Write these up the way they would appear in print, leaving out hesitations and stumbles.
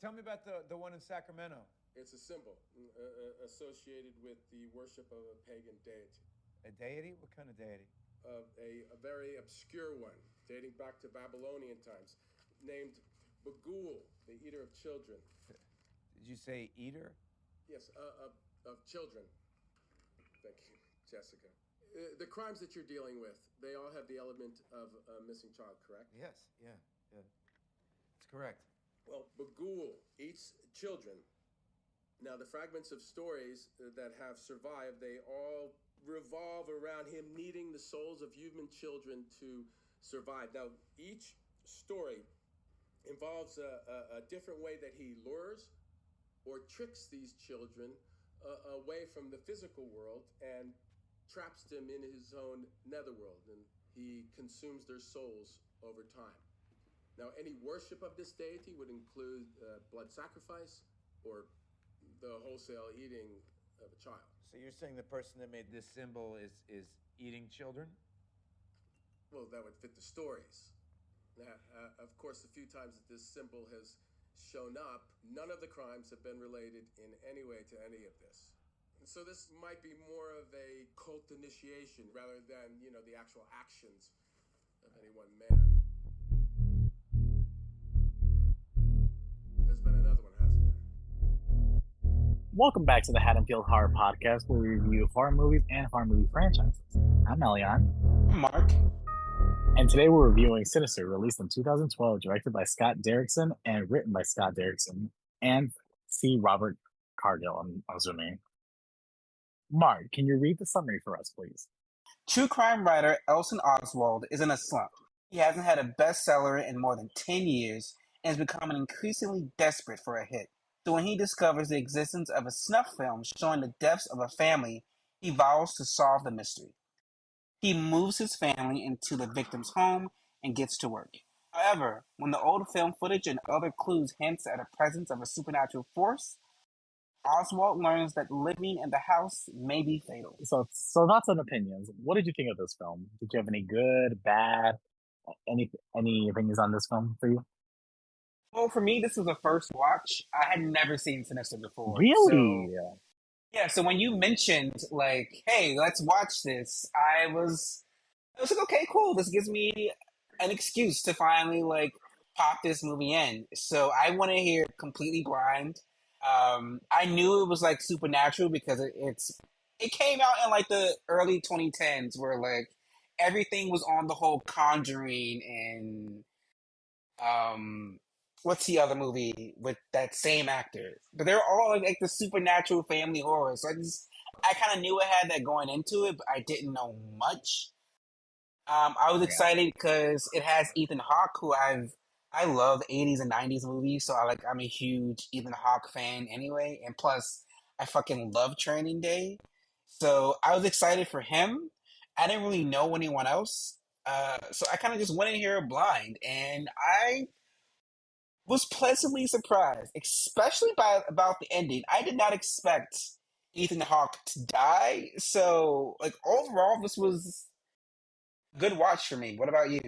tell me about the one in Sacramento. It's a symbol associated with the worship of a pagan deity. A deity? What kind of deity? A very obscure one, dating back to Babylonian times, named Bagul, the eater of children. Did you say eater? Yes, of children. Thank you, Jessica. The crimes that you're dealing with, they all have the element of a missing child, correct? Yes, yeah. It's correct. Well, Bagul eats children. Now, the fragments of stories that have survived, they all revolve around him needing the souls of human children to survive. Now, each story involves a different way that he lures or tricks these children away from the physical world and traps them in his own netherworld, and he consumes their souls over time. Now, any worship of this deity would include blood sacrifice or the wholesale eating of a child. So you're saying the person that made this symbol is eating children? Well, that would fit the stories. Now, of course, the few times that this symbol has shown up, none of the crimes have been related in any way to any of this. And so this might be more of a cult initiation rather than, the actual actions of any one man. There's been another one, hasn't there? Welcome back to the Haddonfield Horror Podcast, where we review horror movies and horror movie franchises. I'm Elián. I'm Mark. And today we're reviewing Sinister, released in 2012, directed by Scott Derrickson and written by Scott Derrickson and C. Robert Cargill, I'm assuming. Mark, can you read the summary for us, please? True crime writer Elson Oswald is in a slump. He hasn't had a bestseller in more than 10 years and is becoming increasingly desperate for a hit. So when he discovers the existence of a snuff film showing the deaths of a family, he vows to solve the mystery. He moves his family into the victim's home and gets to work. However, when the old film footage and other clues hints at a presence of a supernatural force, Oswald learns that living in the house may be fatal. So thoughts and opinions. What did you think of this film? Did you have any good, bad, any opinions on this film for you? Well, for me, this was a first watch. I had never seen Sinister before. Really? So when you mentioned, hey, let's watch this, I was like, okay, cool. This gives me an excuse to finally, pop this movie in. So I went in here completely blind. I knew it was, supernatural because it came out in, the early 2010s where, everything was on the whole Conjuring and, what's the other movie with that same actor? But they're all like the supernatural family horror. So I kind of knew it had that going into it, but I didn't know much. I was excited because it has Ethan Hawke, who I love 80s and 90s movies, so I'm a huge Ethan Hawke fan anyway. And plus, I fucking love Training Day. So I was excited for him. I didn't really know anyone else. So I kind of just went in here blind, and I was pleasantly surprised, especially about the ending. I did not expect Ethan Hawke to die. So, overall, this was a good watch for me. What about you?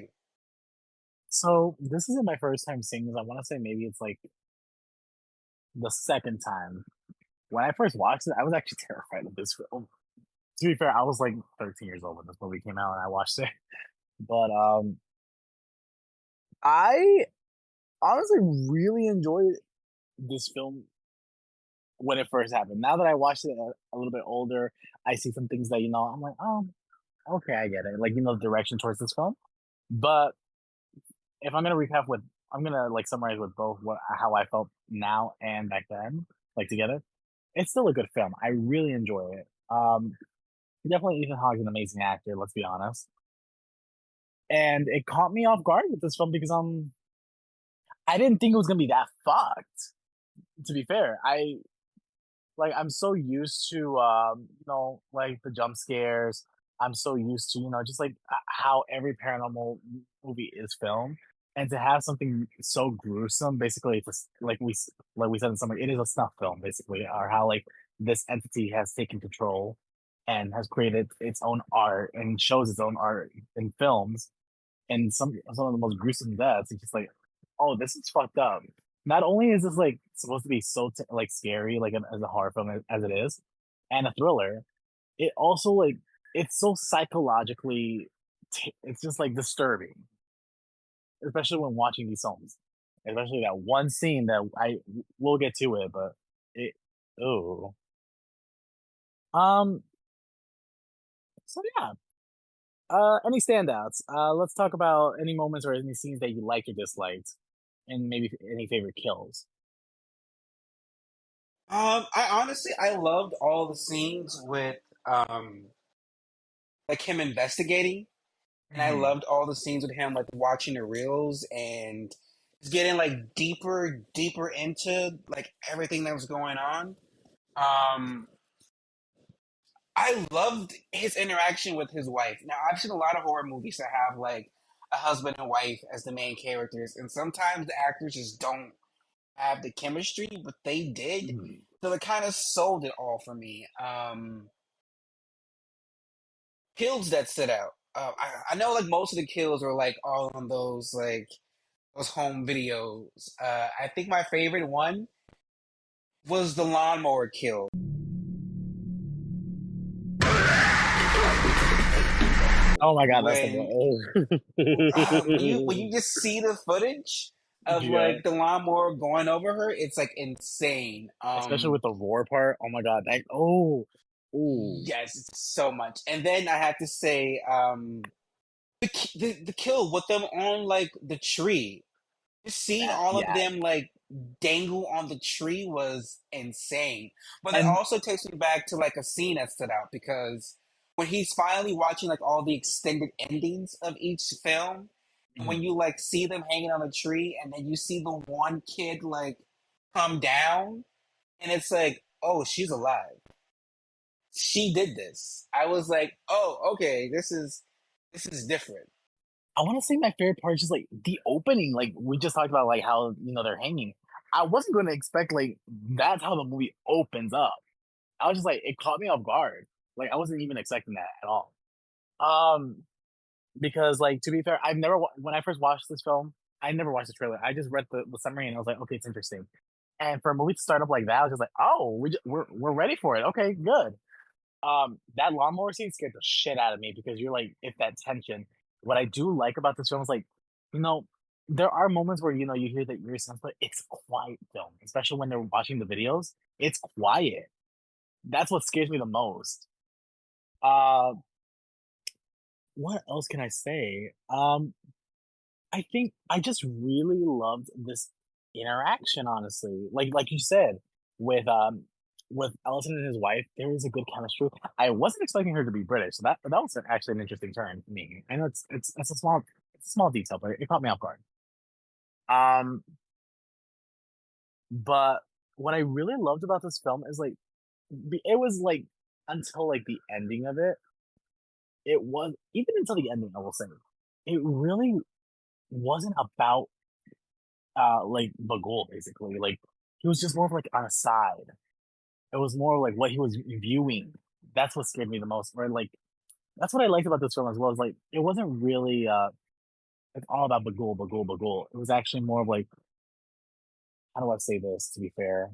So this isn't my first time seeing this. I want to say maybe it's the second time. When I first watched it, I was actually terrified of this film. To be fair, I was 13 years old when this movie came out and I watched it. But I honestly really enjoyed this film when it first happened. Now that I watched it a little bit older, I see some things that, I'm like, oh, okay, I get it. The direction towards this film. But if I'm going to recap I'm going to summarize with both how I felt now and back then, together. It's still a good film. I really enjoy it. Definitely Ethan Hawke's an amazing actor, let's be honest. And it caught me off guard with this film because I didn't think it was gonna be that fucked. To be fair, I'm so used to the jump scares. I'm so used to just how every paranormal movie is filmed, and to have something so gruesome, basically, it's like we said in summer, it is a snuff film, basically, or how this entity has taken control and has created its own art and shows its own art in films, and some of the most gruesome deaths. It's just oh, this is fucked up. not only is this like supposed to be so like scary, like as a horror film as it is, and a thriller, it also like it's so psychologically, it's just like disturbing, especially when watching these films. Especially that one scene that I will get to it, but it oh um so yeah. Any standouts? Let's talk about any moments or any scenes that you liked or disliked, and maybe any favorite kills. I loved all the scenes with like him investigating, and I Mm-hmm. loved all the scenes with him like watching the reels and just getting like deeper into like everything that was going on. Um, I loved his interaction with his wife. Now, I've seen a lot of horror movies that have like a husband and wife as the main characters, and sometimes the actors just don't have the chemistry, but they did. Mm-hmm. So it kind of sold it all for me. Kills that stood out. I know like most of the kills were like all on those home videos. I think my favorite one was the lawnmower kill. Oh my god, that's the When one. when you just see the footage of Yeah, like the lawnmower going over her, it's like insane. especially with the roar part. Oh my god, that oh, Yes, it's so much. And then I have to say, the kill with them on like the tree. Just seeing that all of yeah, them like dangle on the tree was insane. But it and also takes me back to like a scene that stood out because when he's finally watching like all the extended endings of each film, and when mhm. you like see them hanging on a tree, and then you see the one kid like come down, and it's like, oh, she's alive. She did this. I was like, oh, okay, this is different. I want to say my favorite part is just like the opening. Like we just talked about, like how they're hanging. I wasn't going to expect like that's how the movie opens up. I was just like, it caught me off guard. Like I wasn't even expecting that at all. Um, because like to be fair, I've never when I first watched this film, I never watched the trailer. I just read the summary and I was like, okay, it's interesting. And for a movie to start up like that, I was just like, oh, we're ready for it. Okay, good. That lawnmower scene scared the shit out of me because you're like, if that tension. What I do like about this film is like, you know, there are moments where you hear the eerie sounds, but it's a quiet film, especially when they're watching the videos. It's quiet. That's what scares me the most. Uh, what else can I say? I think I just really loved this interaction, honestly. Like you said, with Ellison and his wife, there is a good chemistry. I wasn't expecting her to be British, so that was actually an interesting turn for me. I know it's a small detail, but it caught me off guard. Um, but what I really loved about this film is like it was like until like the ending of it, it was even until the ending, I will say, it really wasn't about like Bagul basically. Like he was just more of like on a side. It was more like what he was viewing. That's what scared me the most. Where like that's what I liked about this film as well. Is like it wasn't really like all about Bagul, Bagul, Bagul. It was actually more of like how do I say this to be fair?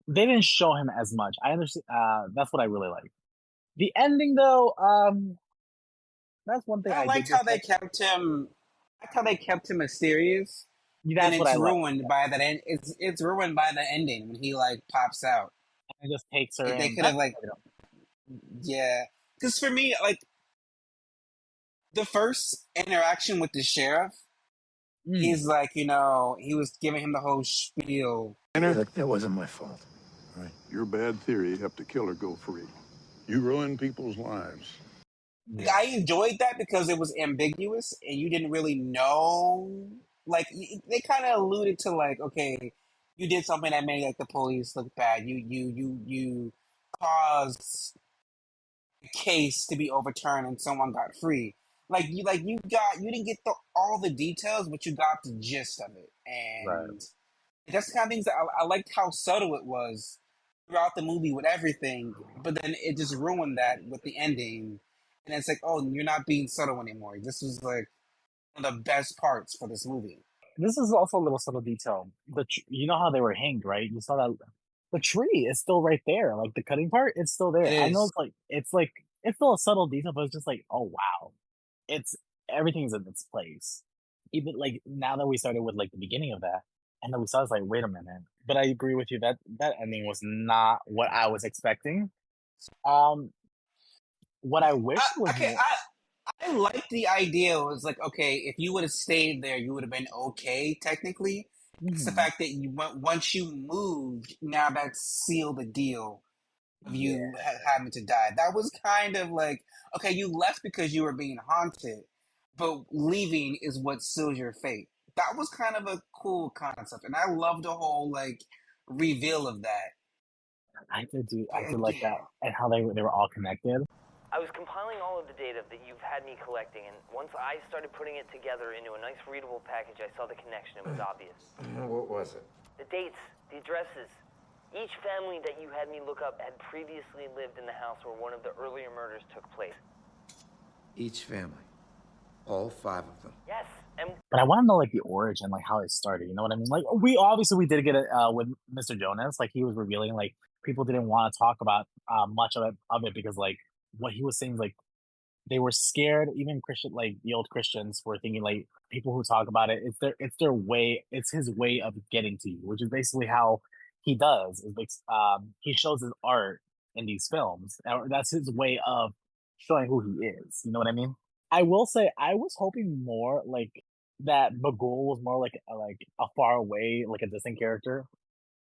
They didn't show him as much. I understand. That's what I really like. The ending though, that's one thing I I did liked how they dislike. kept him. I liked how they kept him mysterious. Then That's what it's I like. ruined by that end. It's ruined by the ending when he like pops out. And it just takes her They in. could have like, yeah. Because for me, like the first interaction with the sheriff, Mm, he's like, he was giving him the whole spiel. That wasn't my fault. Right. Your bad theory helped the killer go free. You ruined people's lives. Like, yeah, I enjoyed that because it was ambiguous and you didn't really know. Like they kind of alluded to like, okay, you did something that made like the police look bad. You caused a case to be overturned and someone got free. You didn't get all the details, but you got the gist of it, right. and that's the kind of things that I liked how subtle it was throughout the movie with everything, but then it just ruined that with the ending. And it's like, oh, you're not being subtle anymore. This was like of the best parts for this movie. This is also a little subtle detail. You know how they were hanged, right? You saw that the tree is still right there. Like the cutting part, it's still It there. I know is. it's still a subtle detail, but it's just like, oh wow, it's everything's in its place. Even like now that we started with like the beginning of that, and then we saw it's like, wait a minute. But I agree with you that that ending was not what I was expecting. Um, what I wish was Okay, more. I like the idea. It was like, okay, if you would have stayed there, you would have been okay technically. It's the Mhm. fact that you went once you moved. Now that sealed the deal of Yeah, you having to die. That was kind of like, okay, you left because you were being haunted, but leaving is what seals your fate. That was kind of a cool concept, and I love the whole like reveal of that. I did like Yeah. that, and how they were all connected. I was compiling all of the data that you've had me collecting, and once I started putting it together into a nice readable package, I saw the connection. It was obvious. What was it? The dates, the addresses. Each family that you had me look up had previously lived in the house where one of the earlier murders took place. Each family. All 5 of them. Yes, and But I want to know like the origin, like how it started. You know what I mean? Like we did get it with Mr. Jonas. Like he was revealing like people didn't want to talk about much of it because like what he was saying is like they were scared. Even Christian, like the old Christians, were thinking like people who talk about it, it's their way, it's his way of getting to you, which is basically how he does. Is like he shows his art in these films. That's his way of showing who he is. You know what I mean? I will say I was hoping more like that Bagul was more like a far away, like a distant character.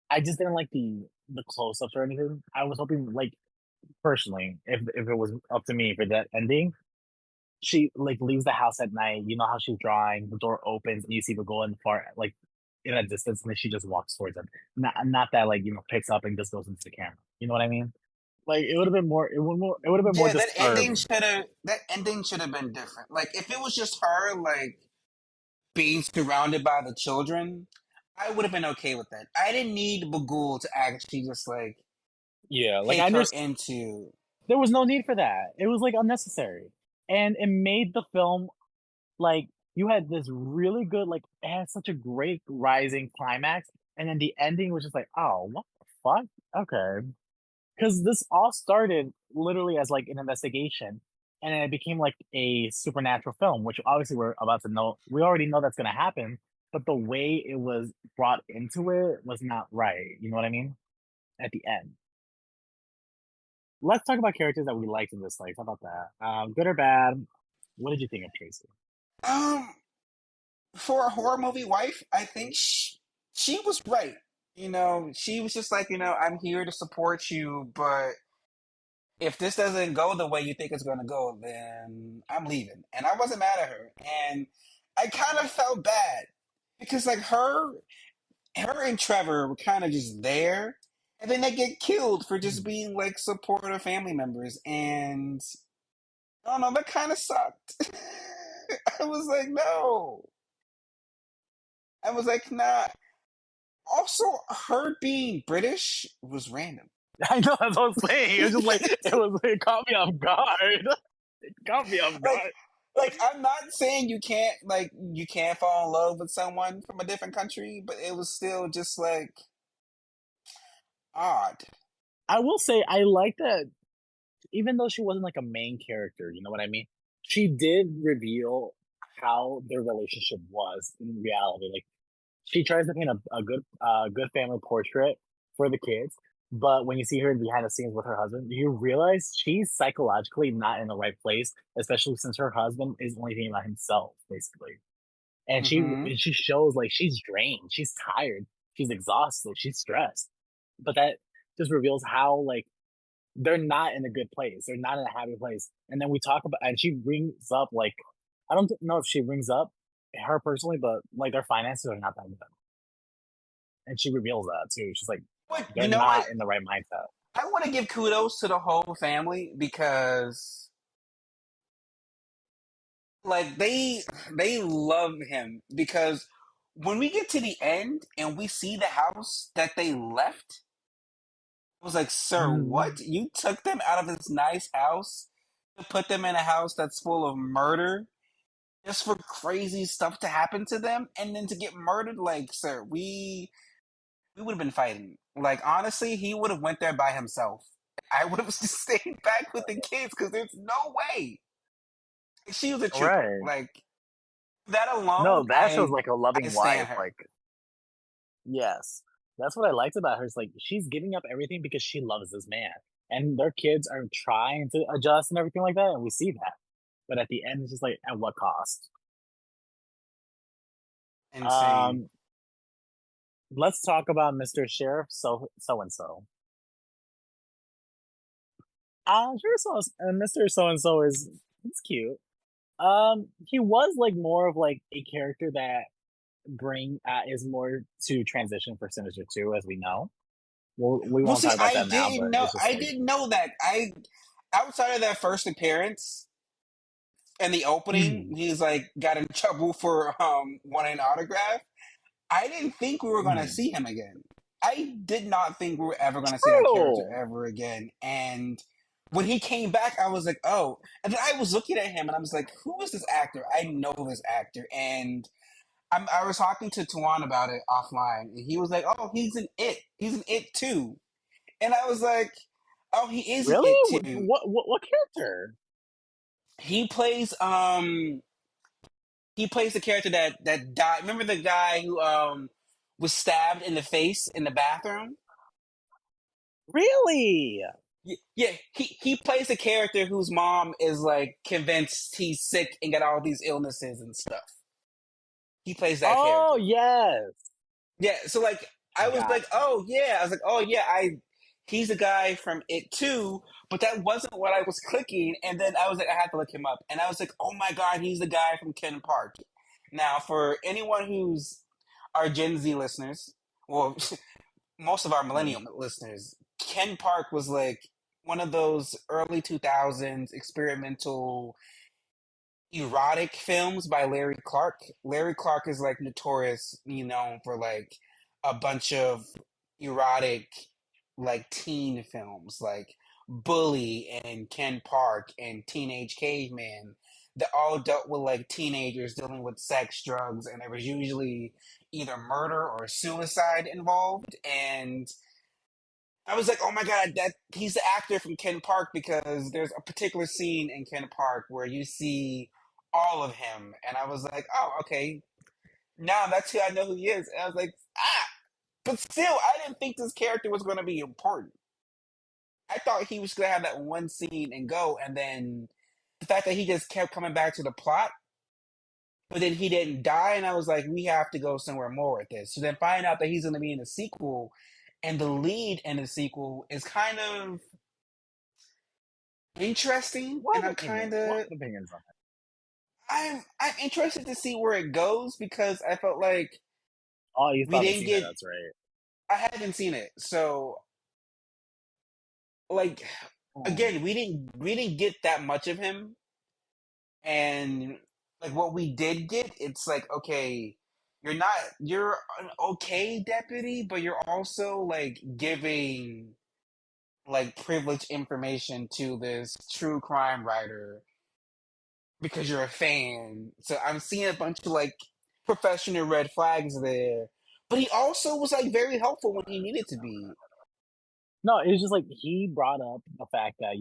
I just didn't like the close ups or anything. I was hoping like personally, if it was up to me for that ending, she like leaves the house at night. You know how she's drawing. The door opens and you see Bagul in far like in a distance, and then she just walks towards him. Not that like picks up and just goes into the camera. You know what I mean? Like it would have been more. It would have been more Yeah, just her. that ending should have been different. Like if it was just her like being surrounded by the children, I would have been okay with that. I didn't need Bagul to actually just like Yeah, like I take her understand. into. There was no need for that. It was like unnecessary, and it made the film like you had this really good like it had such a great rising climax, and then the ending was just like, oh, what the fuck? Okay, because this all started literally as like an investigation, and then it became like a supernatural film, which obviously we're about to know. We already know that's gonna happen, but the way it was brought into it was not right. You know what I mean? At the end. Let's talk about characters that we liked and disliked. How about that? Good or bad? What did you think of Tracy? Um, for a horror movie wife, I think she was right. She was just like, I'm here to support you, but if this doesn't go the way you think it's going to go, then I'm leaving. And I wasn't mad at her. And I kind of felt bad because like her and Trevor were kind of just there, and then they get killed for just being like supportive family members. And I don't know, that kind of sucked. I was like, no. I was like, nah. Also, her being British was random. I know that's what I was saying. It was just like it caught me off guard. It caught me off Like, guard. I'm not saying you can't fall in love with someone from a different country, but it was still just like odd. I will say I like that even though she wasn't like a main character, you know what I mean? She did reveal how their relationship was in reality. Like she tries to paint a good family portrait for the kids, but when you see her behind the scenes with her husband, you realize she's psychologically not in the right place, especially since her husband is only thinking about himself, basically. And Mm-hmm. she shows like she's drained, she's tired, she's exhausted, she's stressed. But that just reveals how like they're not in a good place. They're not in a happy place. And then we talk about, and she brings up like, I don't know if she brings up her personally, but like their finances are not that good. And she reveals that too. She's like, But they're you know what? not in the right mindset. I want to give kudos to the whole family because like they love him because when we get to the end and we see the house that they left, I was like, sir, Mm-hmm. what? You took them out of this nice house to put them in a house that's full of murder just for crazy stuff to happen to them and then to get murdered. Like, sir, we would have been fighting. Like, honestly, he would have went there by himself. I would have just stayed back with the kids because there's no way. She was a trooper. Right. Like that alone, No, that shows like a I loving stand wife. her. Like, yes, that's what I liked about her. Is like she's giving up everything because she loves this man, and their kids are trying to adjust and everything like that, and we see that. But at the end, it's just like, at what cost? Insane. Um, let's talk about Mr. Sheriff so and so. Mr. So and so is he's cute. He was like more of like a character that is more to transition for Sinister 2, as we know. We Well, won't see, talk about that now, but it's just I like, didn't know that. I outside of that first appearance and the opening, mm, he's like got in trouble for wanting an autograph. I didn't think we were going to mm. see him again. I did not think we were ever going to see that character True. ever again. And when he came back, I was like, oh. And then I was looking at him and I was like, who is this actor? I know this actor. And I was talking to Tuan about it offline. And he was like, oh, he's an It. He's an It too. And I was like, oh, he is an Really? It What, too. what character? He plays he plays the character that died. Remember the guy who was stabbed in the face in the bathroom? Really? Yeah, he plays a character whose mom is like convinced he's sick and got all these illnesses and stuff. He plays that Oh, character. yes. Yeah, so like I was like, Gotcha. oh yeah, I was like, oh yeah, I he's the guy from It too, but that wasn't what I was clicking, and then I was like, I had to look him up, and I was like, oh my god, he's the guy from Ken Park. Now, for anyone who's our Gen Z listeners, well, most of our Mm. millennial listeners, Ken Park was like one of those early 2000s experimental erotic films by Larry Clark. Larry Clark is like notorious, for like a bunch of erotic like teen films like Bully and Ken Park and Teenage Caveman that all dealt with like teenagers dealing with sex, drugs, and there was usually either murder or suicide involved. And I was like, oh my god, that he's the actor from Ken Park because there's a particular scene in Ken Park where you see all of him, and I was like, oh, okay, now that's who I know who he is. And I was like, but still, I didn't think this character was going to be important. I thought he was going to have that one scene and go, and then the fact that he just kept coming back to the plot, but then he didn't die, and I was like, we have to go somewhere more with this. So then find out that he's going to be in the sequel, and the lead in the sequel is kind of interesting, and I'm kind What of opinions on it? I'm interested to see where it goes because I felt like Oh, you still we haven't didn't seen it. get That's right. I haven't seen it. So like Oh. again, we didn't get that much of him, and like what we did get, it's like okay, you're an okay deputy, but you're also like giving like privileged information to this true crime writer because you're a fan. So I'm seeing a bunch of like professional red flags there. But he also was like very helpful when he needed to be. No, it was just like he brought up the fact that,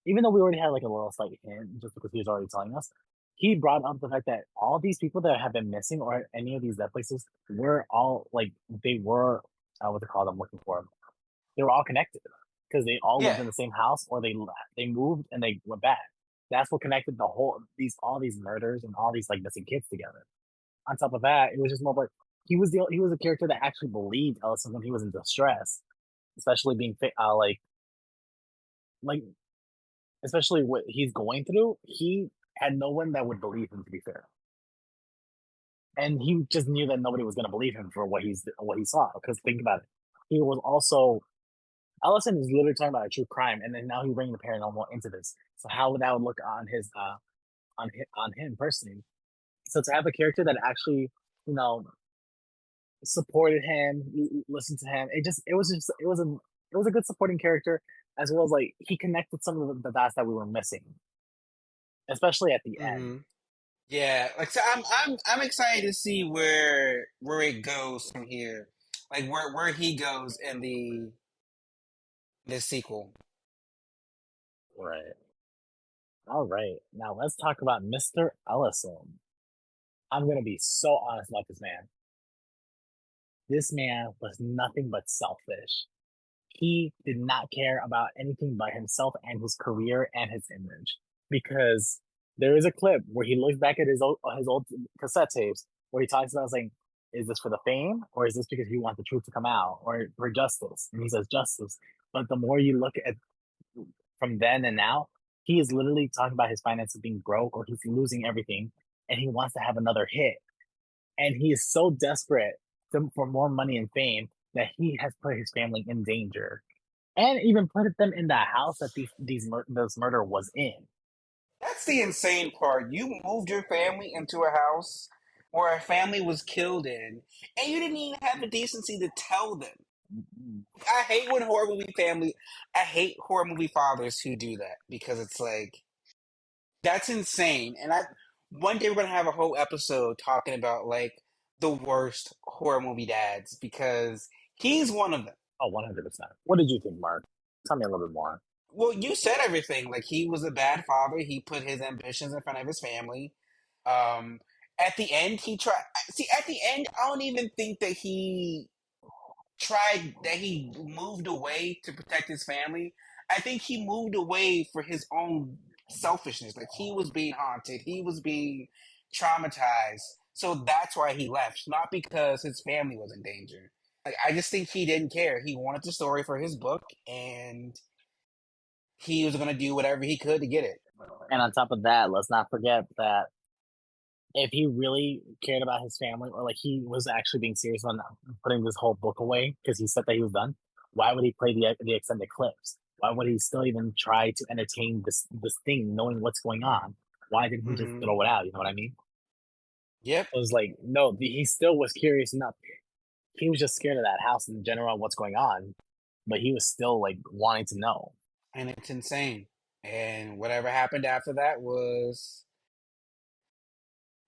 even though we already had like a little slight hint, just because he was already telling us, he brought up the fact that all these people that have been missing or any of these dead places were all like, they were, what they call them, looking for them. They were all connected because they all lived Yeah. in the same house or they moved and they went back. That's what connected all these murders and all these like missing kids together. On top of that, it was just more like he was a character that actually believed Ellison when he was in distress, especially being like especially what he's going through. He had no one that would believe him, to be fair, and he just knew that nobody was going to believe him for what he saw. Because think about it, he was also Ellison is literally talking about a true crime, and then now he's bringing the paranormal into this. So how would that would look on his on him personally? So to have a character that actually, you know, supported him, listened to him, it was a good supporting character, as well as like he connected some of the dots that we were missing, especially at the end. Mm-hmm. Yeah, like so I'm excited to see where it goes from here. Like where he goes in the sequel. Right. All right. Now let's talk about Mr. Ellison. I'm gonna be so honest about this man. This man was nothing but selfish. He did not care about anything but himself and his career and his image. Because there is a clip where he looks back at his old cassette tapes where he talks about saying, "Is this for the fame or is this because you want the truth to come out or for justice?" And he says justice. But the more you look at from then and now, he is literally talking about his finances being broke or he's losing everything, and he wants to have another hit. And he is so desperate for more money and fame that he has put his family in danger and even put them in the house that this murder was in. That's the insane part. You moved your family into a house where a family was killed in, and you didn't even have the decency to tell them. I hate when horror movie family. I hate horror movie fathers who do that because it's like that's insane. And I one day we're gonna have a whole episode talking about like the worst horror movie dads because he's one of them. Oh, 100%. What did you think, Mark? Tell me a little bit more. Well, you said everything. Like he was a bad father. He put his ambitions in front of his family. Um, at the end, he tried. See, at the end, I don't even think that he moved away to protect his family. I think he moved away for his own selfishness. Like he was being haunted. He was being traumatized. So that's why he left, not because his family was in danger. Like I just think he didn't care. He wanted the story for his book, and he was going to do whatever he could to get it. And on top of that, let's not forget that if he really cared about his family or like he was actually being serious on putting this whole book away because he said that he was done, why would he play the extended clips? Why would he still even try to entertain this thing, knowing what's going on? Why didn't he just Mm-hmm. throw it out? You know what I mean? Yep, It was like no, he still was curious enough. He was just scared of that house in general, what's going on, but he was still like wanting to know. and it's insane. And whatever happened after that was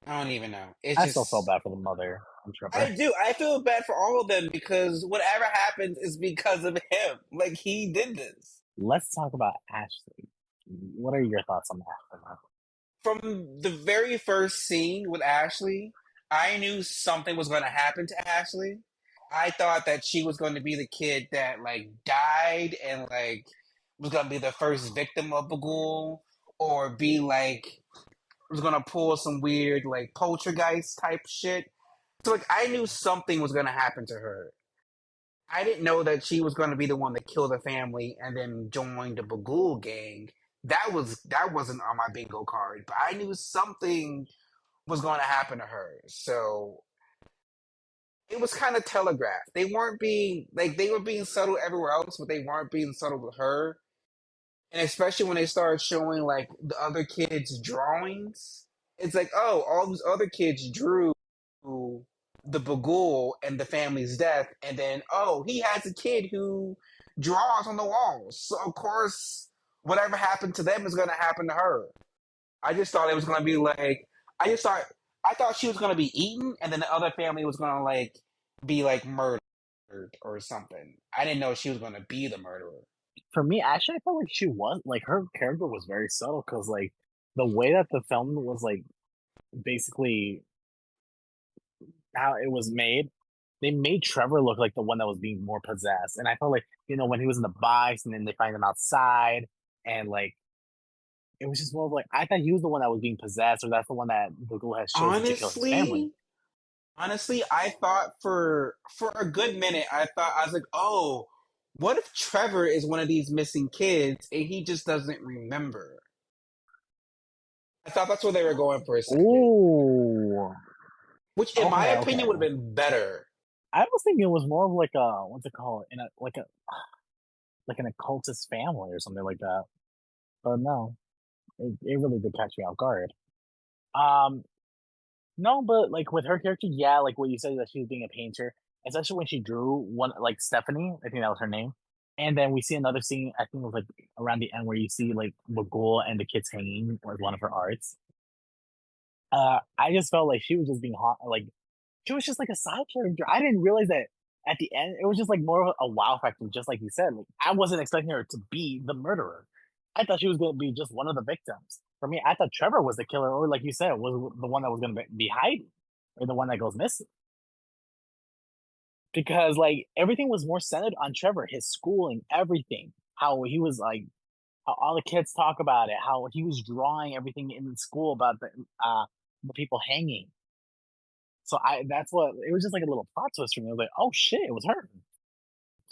I don't even know. It's I still felt just bad for the mother. I'm I sure. do. I feel bad for all of them because whatever happens is because of him. Like he did this. Let's talk about Ashley. What are your thoughts on that? From the very first scene with Ashley, I knew something was going to happen to Ashley. I thought that she was going to be the kid that like died and like was going to be the first victim of Bagul, or be like was going to pull some weird like poltergeist type shit. So like I knew something was going to happen to her. I didn't know that she was going to be the one that killed the family and then joined the Bagul gang. That wasn't on my bingo card, but I knew something was going to happen to her. So it was kind of telegraphed. They weren't being like they were being subtle everywhere else, but they weren't being subtle with her. And especially when they started showing like the other kids' drawings, it's like, oh, all these other kids drew the Bagul and the family's death, and then oh, he has a kid who draws on the walls. So of course, whatever happened to them is going to happen to her. I just thought it was going to be like I thought she was going to be eaten, and then the other family was going to like be like murdered or something. I didn't know she was going to be the murderer. For me, actually, I felt like she was like her character was very subtle because like the way that the film was like basically how it was made, they made Trevor look like the one that was being more possessed, and I felt like when he was in the box and then they find him outside, and like it was just more of like I thought he was the one that was being possessed, or that's the one that Google has chosen to kill his family. Honestly, I thought for a good minute, I was like, oh, what if Trevor is one of these missing kids and he just doesn't remember? I thought that's what they were going for a second, Ooh, which in my okay, opinion would okay. have been better. I was thinking it was more of like a what's it called in a like an occultist family or something like that. But no, it really did catch me off guard. Um, no, but like with her character, yeah, like what you said that she was being a painter, especially when she drew one like Stephanie, I think that was her name. And then we see another scene, I think it was like around the end where you see like Bagul and the kids hanging with one of her arts. I just felt like she was just being hot. Like she was just like a side character. I didn't realize that at the end it was just like more of a wow factor, just like you said. Like, I wasn't expecting her to be the murderer. I thought she was going to be just one of the victims. For me, I thought Trevor was the killer, or like you said, was the one that was going to be hiding, or the one that goes missing. Because like everything was more centered on Trevor, his schooling, everything. How he was like, how all the kids talk about it, how he was drawing everything in school about the people hanging. So that's what it was, just like a little plot twist for me. I was like, oh shit, it was her.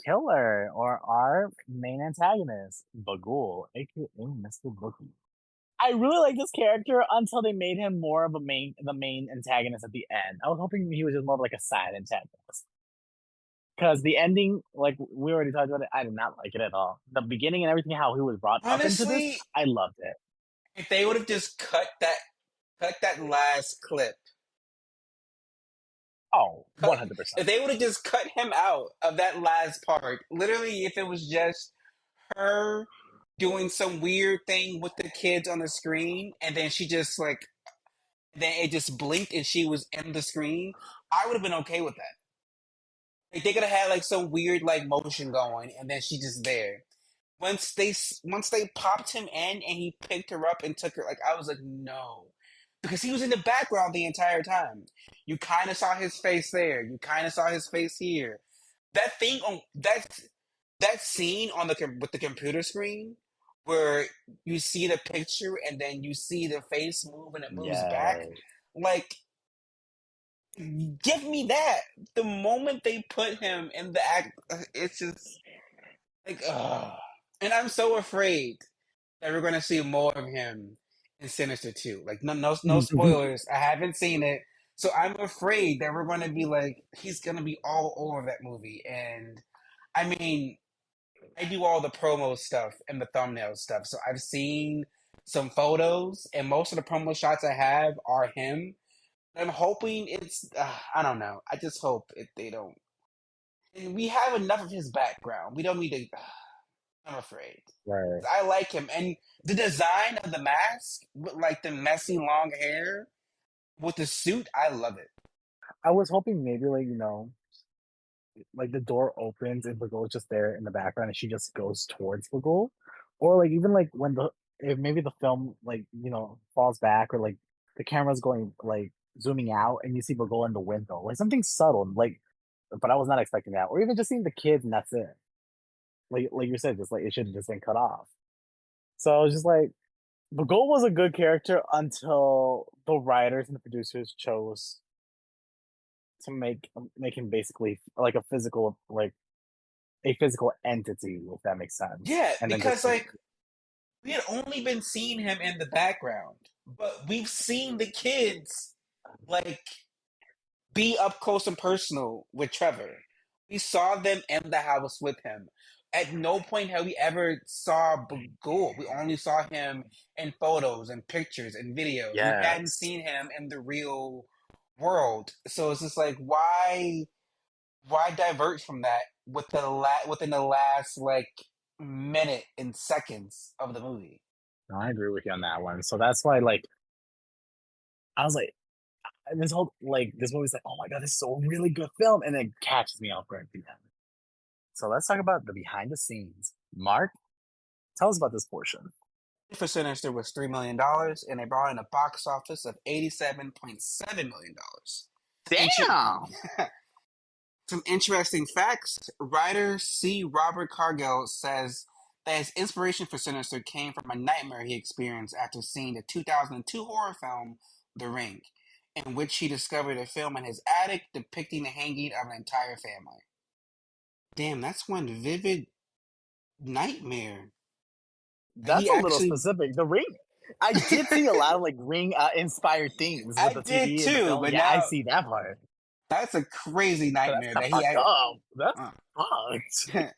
Killer, or our main antagonist, Bagul, aka Mr. Bookie. I really like this character until they made him more of the main antagonist at the end. I was hoping he was just more of like a side antagonist. Because the ending, like we already talked about it, I did not like it at all. The beginning and everything, how he was brought up into this, Honestly, I loved it. if they would have just cut that last clip, Oh, cut 100%. if they would have just cut him out of that last part, literally, if it was just her doing some weird thing with the kids on the screen, and then she just like then it just blinked and she was in the screen, I would have been okay with that. Like they could have had like some weird like motion going, and then she just there. Once they popped him in and he picked her up and took her, like I was like no, because he was in the background the entire time. You kind of saw his face there. You kind of saw his face here. That thing on that scene on with the computer screen where you see the picture and then you see the face move and it moves back. Yeah. Like give me that. The moment they put him in the act, it's just like, ugh. And I'm so afraid that we're gonna see more of him in Sinister 2. Like, no spoilers. I haven't seen it, so I'm afraid that we're gonna be like, he's gonna be all over that movie. And I mean, I do all the promo stuff and the thumbnail stuff, so I've seen some photos, and most of the promo shots I have are him. I'm hoping it's. I don't know. I just hope they don't. We have enough of his background. We don't need to. I'm afraid. Right. I like him, and the design of the mask with like the messy long hair with the suit. I love it. I was hoping maybe like, like the door opens and Bagul is just there in the background and she just goes towards Bagul. Or like even like when if maybe the film like, falls back, or like the camera's going like zooming out and you see Bagul in the window. Like something subtle, like, but I was not expecting that. Or even just seeing the kids and that's it. Like you said, just like it should have just been cut off. So I was just like, Bagul was a good character until the writers and the producers chose to make him basically like a physical entity, if that makes sense. Yeah, And then because just like, like we had only been seeing him in the background, but we've seen the kids like be up close and personal with Trevor. We saw them in the house with him. At no point have we ever saw Bagul. We only saw him in photos and pictures and videos. We hadn't yes, seen him in the real world. So it's just like why divert from that within the last like minute and seconds of the movie? no, I agree with you on that one. So that's why like I was like, this movie's like, oh my god, this is a really good film, and it catches me off guard at the end. So let's talk about the behind the scenes. Mark, tell us about this portion. For Sinister was $3 million, and they brought in a box office of $87.7 million. Damn. Some interesting facts. Writer C. Robert Cargill says that his inspiration for Sinister came from a nightmare he experienced after seeing the 2002 horror film The Ring, in which he discovered a film in his attic depicting the hanging of an entire family. Damn, that's one vivid nightmare. He That's a little actually, specific. The Ring. I did see a lot of like Ring inspired things with I the did TV and the too, film. but Yeah, I now see that part. that's a crazy But that's nightmare kind that of he fucked had. up. That's Uh, fucked.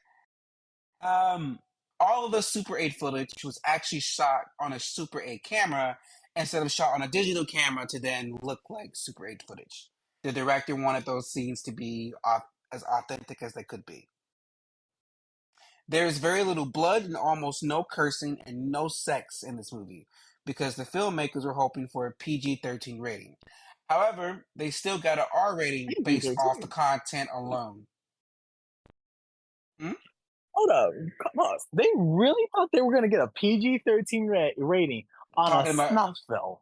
um, all of the Super 8 footage was actually shot on a Super 8 camera instead of shot on a digital camera to then look like Super 8 footage. The director wanted those scenes to be as authentic as they could be. There is very little blood and almost no cursing and no sex in this movie. because the filmmakers were hoping for a PG-13 rating. However, they still got an R rating based off the content alone. Hold up, come on. They really thought they were gonna get a PG-13 rating on Talking a about snuff film.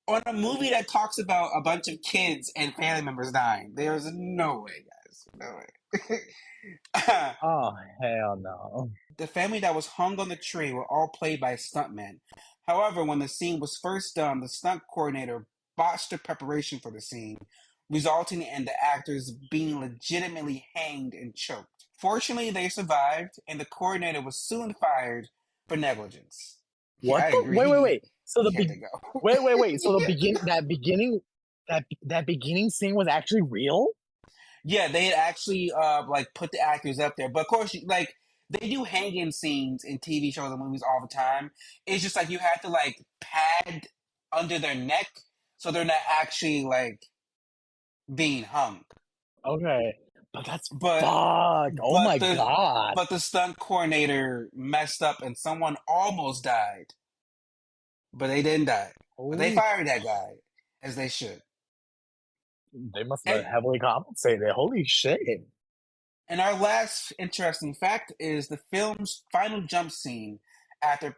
on a movie that talks about a bunch of kids and family members dying. There's no way, guys. No way. Oh, hell no. The family that was hung on the tree were all played by stuntmen. However, when the scene was first done, the stunt coordinator botched the preparation for the scene, resulting in the actors being legitimately hanged and choked. Fortunately, they survived, and the coordinator was soon fired for negligence. Yeah, What I the? agree. Wait. So He had to go. wait. So that beginning scene was actually real? Yeah, they had actually like put the actors up there, but of course, like they do hanging scenes in TV shows and movies all the time. It's just like you have to like pad under their neck so they're not actually like being hung. Okay, but that's But fucked. Oh but my the god. but the stunt coordinator messed up and someone almost died, but they didn't die. But they Holy, fired that guy as they should. they must have And been heavily compensated. Holy shit. And our last interesting fact is the film's final jump scene after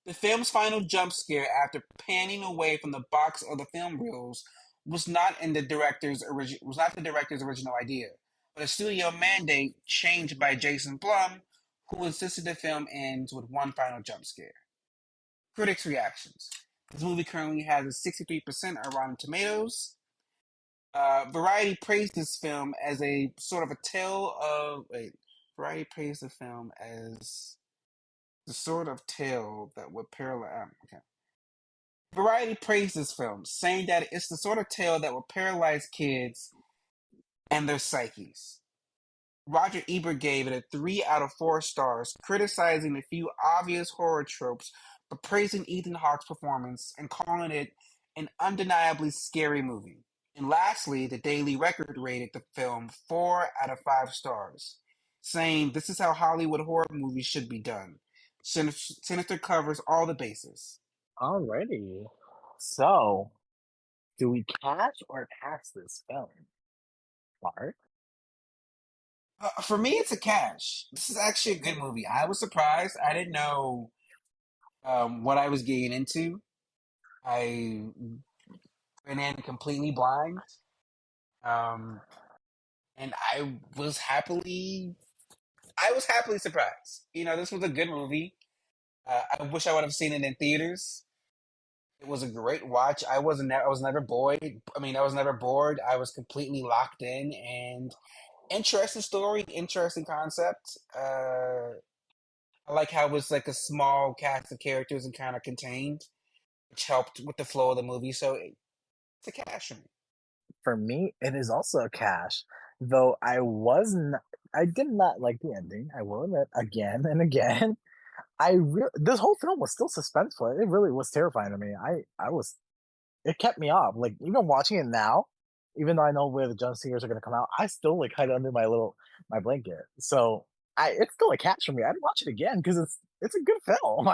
the film's final jump scare after panning away from the box of the film reels was not in the director's was not the director's original idea, but a studio mandate changed by Jason Blum, who insisted the film ends with one final jump scare. Critics' reactions: this movie currently has a 63% on Rotten Tomatoes. Variety praised this film as a sort of a tale of. Wait, Variety praised the film as the sort of tale that would paralyze. Okay. Variety praised this film, saying that it's the sort of tale that will paralyze kids and their psyches. Roger Ebert gave it a 3 out of 4 stars, criticizing a few obvious horror tropes, but praising Ethan Hawke's performance and calling it an undeniably scary movie. And lastly, the Daily Record rated the film 4 out of 5 stars, saying this is how Hollywood horror movies should be done. Sinister covers all the bases. Alrighty. So, do we catch or pass this film? Mark? For me, it's a cash. This is actually a good movie. I was surprised. I didn't know what I was getting into. I went in completely blind, um, and I was happily surprised. You know, this was a good movie. I wish I would have seen it in theaters. It was a great watch. I was never bored. I mean, I was never bored. I was completely locked in, and interesting story, interesting concept. I like how it was like a small cast of characters and kind of contained, which helped with the flow of the movie. So it's a cash for me. For me, it is also a cash. Though I did not like the ending. I will admit again and again. This whole film was still suspenseful. It really was terrifying to me. It kept me up. Like even watching it now, even though I know where the jump scares are gonna come out, I still like hide under my blanket. So it's still a catch for me. I'd watch it again because it's a good film.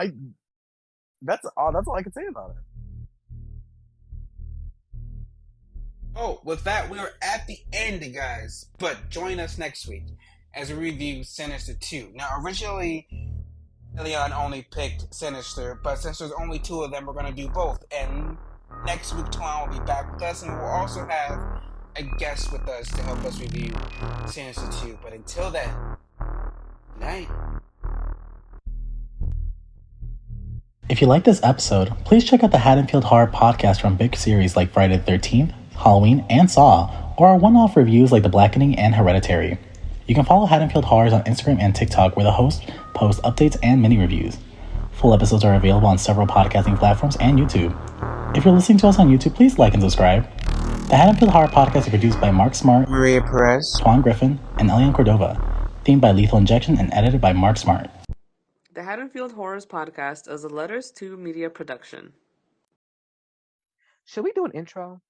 That's all I can say about it. Oh, with that, we are at the end, guys. But join us next week as we review Sinister 2. Now, originally, Elián only picked Sinister, but since there's only 2 of them, we're going to do both. And next week, Tuan will be back with us, and we'll also have a guest with us to help us review Sinister 2. But until then, good night. If you like this episode, please check out the Haddonfield Horror podcast from big series like Friday the 13th, Halloween, and Saw, or our one-off reviews like The Blackening and Hereditary. You can follow Haddonfield Horrors on Instagram and TikTok, where the hosts post updates and mini-reviews. Full episodes are available on several podcasting platforms and YouTube. If you're listening to us on YouTube, please like and subscribe. The Haddonfield Horror podcast is produced by Mark Smart, Maria Perez, Tuan Griffin, and Elián Cordova. Themed by Lethal Injection and edited by Mark Smart. The Haddonfield Horrors podcast is a Letters to Media production. Should we do an intro?